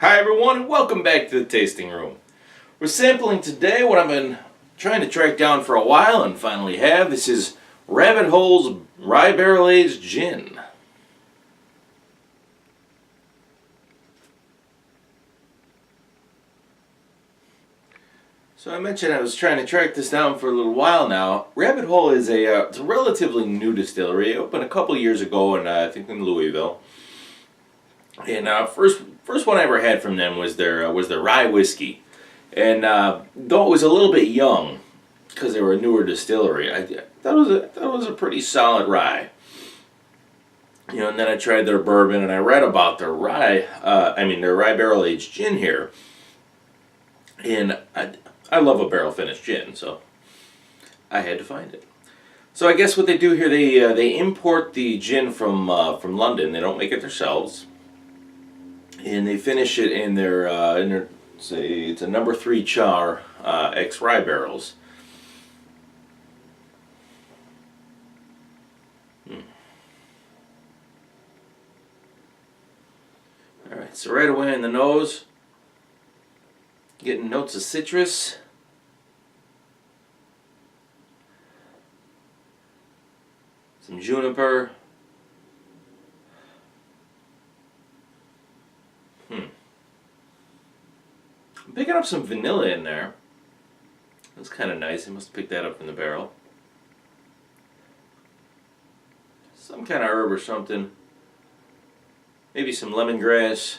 Hi everyone and welcome back to the tasting room. We're sampling today what I've been trying to track down for a while and finally have. This is Rabbit Hole's Rye Barrel Aged Gin. So I mentioned I was trying to track this down for a little while now. Rabbit Hole is it's a relatively new distillery. It opened a couple years ago I think in Louisville. And first one I ever had from them was their rye whiskey. And though it was a little bit young, because they were a newer distillery, I thought it was a pretty solid rye. And then I tried their bourbon, and I read about their their rye barrel aged gin here. And I love a barrel finished gin, so I had to find it. So I guess what they do here, they import the gin from London. They don't make it themselves, and they finish it in their say it's a number 3 char ex rye barrels. All right, so right away in the nose, getting notes of citrus. Some juniper. I'm picking up some vanilla in there. That's kind of nice. I must have picked that up from the barrel. Some kind of herb or something. Maybe some lemongrass.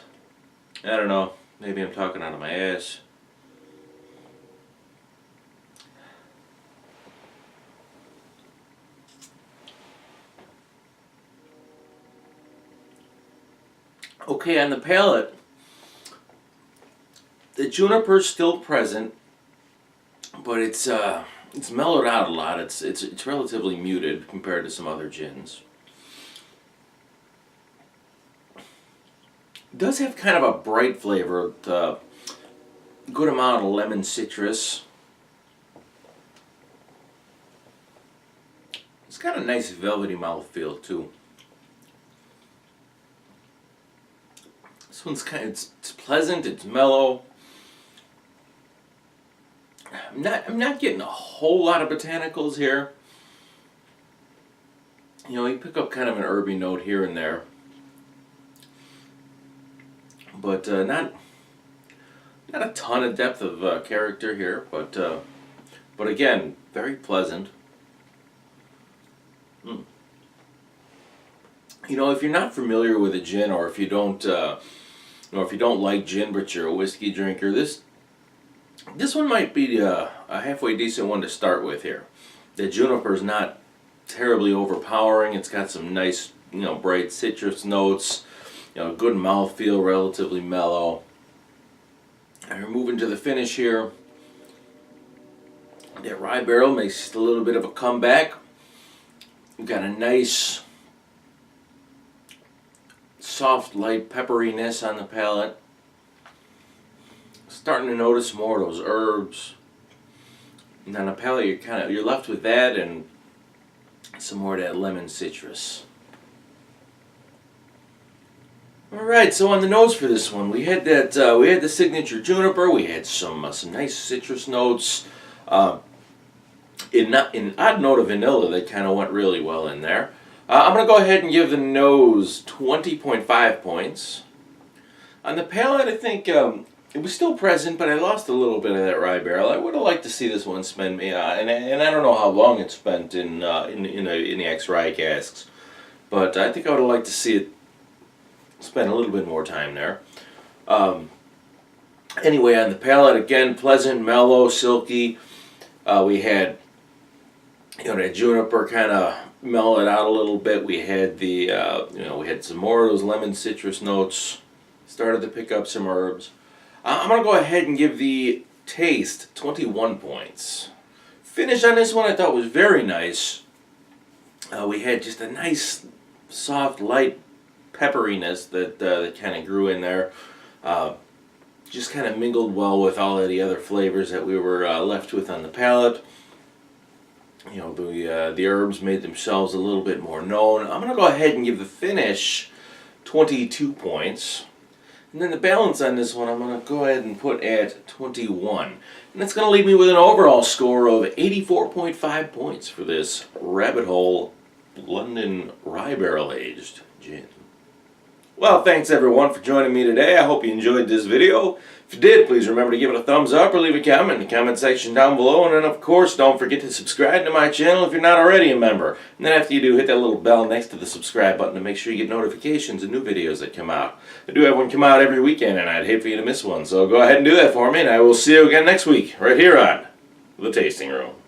I don't know. Maybe I'm talking out of my ass. Okay, on the palate, the juniper's still present, but it's mellowed out a lot. It's relatively muted compared to some other gins. It does have kind of a bright flavor with a good amount of lemon citrus. It's got a nice velvety mouthfeel too. This one's it's pleasant, it's mellow. I'm not getting a whole lot of botanicals here. You pick up kind of an herby note here and there, but not a ton of depth of character here. But again, very pleasant. If you're not familiar with a gin, or if you don't, if you don't like gin but you're a whiskey drinker, this one might be a halfway decent one to start with here. The juniper's not terribly overpowering. It's got some nice, bright citrus notes. Good mouthfeel, relatively mellow. And we're moving to the finish here. That rye barrel makes just a little bit of a comeback. We've got a nice, soft, light pepperiness on the palate. Starting to notice more of those herbs. And on the palate, you're left with that and some more of that lemon citrus. All right, so on the nose for this one, we had the signature juniper. We had some nice citrus notes. An odd note of vanilla that kind of went really well in there. I'm going to go ahead and give the nose 20.5 points. On the palate, I think it was still present, but I lost a little bit of that rye barrel. I would have liked to see this one spend, and I don't know how long it spent in the ex-rye casks, but I think I would have liked to see it spend a little bit more time there. Anyway, on the palate, again, pleasant, mellow, silky. We had that juniper kind of mellowed out a little bit. We had we had some more of those lemon citrus notes. Started to pick up some herbs. I'm going to go ahead and give the taste 21 points. Finish on this one I thought was very nice. We had just a nice, soft, light pepperiness that kind of grew in there. Just kind of mingled well with all of the other flavors that we were left with on the palate. The herbs made themselves a little bit more known. I'm going to go ahead and give the finish 22 points. And then the balance on this one I'm going to go ahead and put at 21. And that's going to leave me with an overall score of 84.5 points for this Rabbit Hole London Rye Barrel Aged Gin. Well, thanks everyone for joining me today. I hope you enjoyed this video. If you did, please remember to give it a thumbs up or leave a comment in the comment section down below. And then, of course, don't forget to subscribe to my channel if you're not already a member. And then after you do, hit that little bell next to the subscribe button to make sure you get notifications of new videos that come out. I do have one come out every weekend, and I'd hate for you to miss one. So go ahead and do that for me, and I will see you again next week, right here on The Tasting Room.